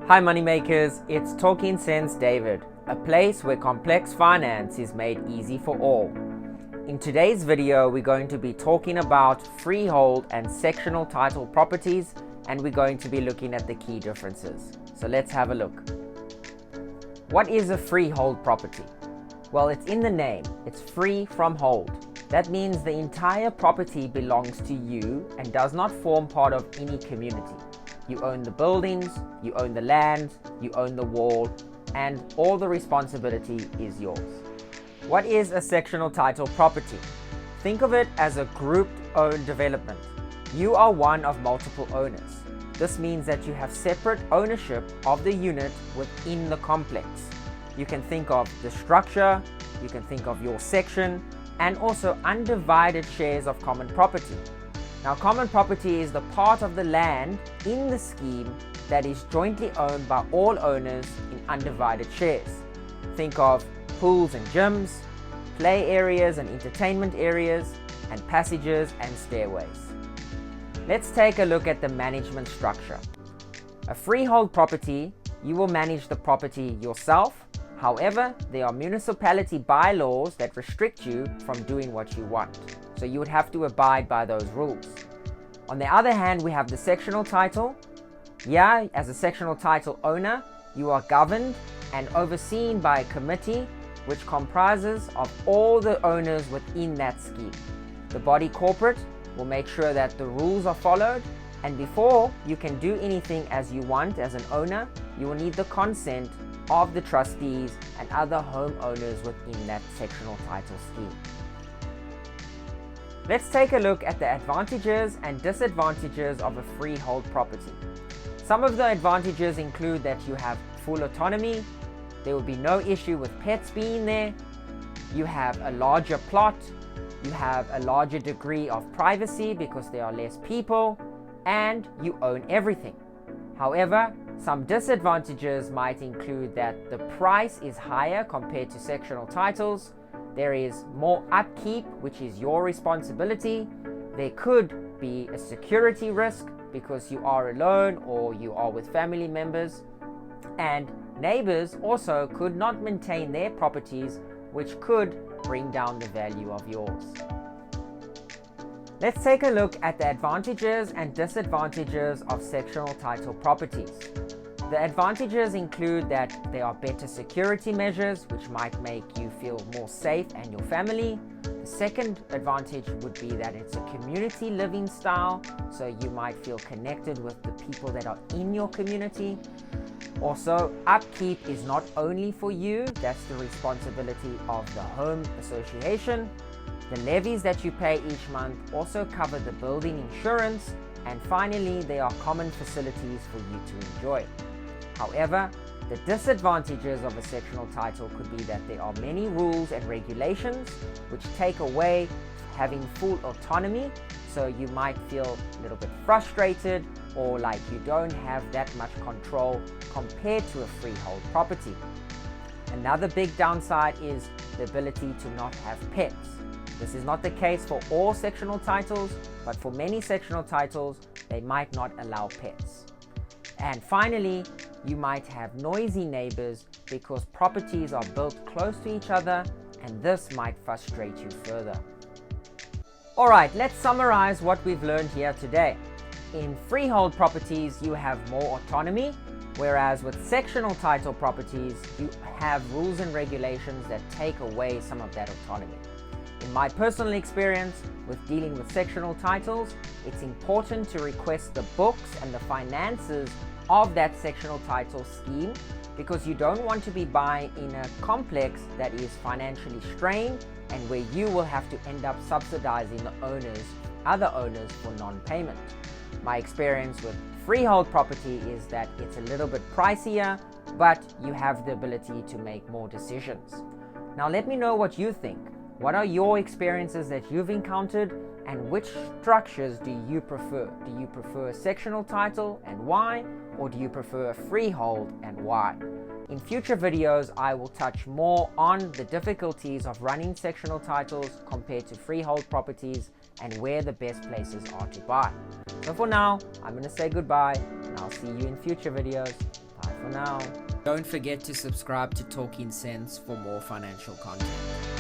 Hi moneymakers, it's Talking Sense David, a place where complex finance is made easy for all. In today's video, we're going to be talking about freehold and sectional title properties, and we're going to be looking at the key differences. So let's have a look. What is a freehold property? Well, it's in the name. It's free from hold. That means the entire property belongs to you and does not form part of any community. You own the buildings, you own the land, you own the wall, and all the responsibility is yours. What is a sectional title property? Think of it as a group-owned development. You are one of multiple owners. This means that you have separate ownership of the unit within the complex. You can think of the structure, you can think of your section, and also undivided shares of common property. Now, common property is the part of the land in the scheme that is jointly owned by all owners in undivided shares. Think of pools and gyms, play areas and entertainment areas, and passages and stairways. Let's take a look at the management structure. A freehold property, you will manage the property yourself. However, there are municipality bylaws that restrict you from doing what you want. So you would have to abide by those rules. On the other hand, we have the sectional title. Yeah, as a sectional title owner, you are governed and overseen by a committee which comprises of all the owners within that scheme. The body corporate will make sure that the rules are followed, and before you can do anything as you want as an owner, you will need the consent of the trustees and other homeowners within that sectional title scheme. Let's take a look at the advantages and disadvantages of a freehold property. Some of the advantages include that you have full autonomy, there will be no issue with pets being there, you have a larger plot, you have a larger degree of privacy because there are less people, and you own everything. However, some disadvantages might include that the price is higher compared to sectional titles. There is more upkeep, which is your responsibility. There could be a security risk because you are alone or you are with family members. And neighbors also could not maintain their properties, which could bring down the value of yours. Let's take a look at the advantages and disadvantages of sectional title properties. The advantages include that there are better security measures which might make you feel more safe and your family. The second advantage would be that it's a community living style, so you might feel connected with the people that are in your community. Also, upkeep is not only for you, that's the responsibility of the home association. The levies that you pay each month also cover the building insurance, and finally there are common facilities for you to enjoy. However, the disadvantages of a sectional title could be that there are many rules and regulations which take away having full autonomy, so you might feel a little bit frustrated or like you don't have that much control compared to a freehold property. Another big downside is the ability to not have pets. This is not the case for all sectional titles, but for many sectional titles, they might not allow pets. And finally, you might have noisy neighbors because properties are built close to each other, and this might frustrate you further. Alright, let's summarize what we've learned here today. In freehold properties, you have more autonomy, whereas with sectional title properties, you have rules and regulations that take away some of that autonomy. In my personal experience with dealing with sectional titles, it's important to request the books and the finances of that sectional title scheme, because you don't want to be buying in a complex that is financially strained and where you will have to end up subsidizing the other owners for non-payment. My experience with freehold property is that it's a little bit pricier, but you have the ability to make more decisions. Now let me know what you think. What are your experiences that you've encountered, and which structures do you prefer? Do you prefer a sectional title and why? Or do you prefer a freehold and why? In future videos, I will touch more on the difficulties of running sectional titles compared to freehold properties and where the best places are to buy. So for now, I'm going to say goodbye, and I'll see you in future videos. Bye for now. Don't forget to subscribe to Talking Sense for more financial content.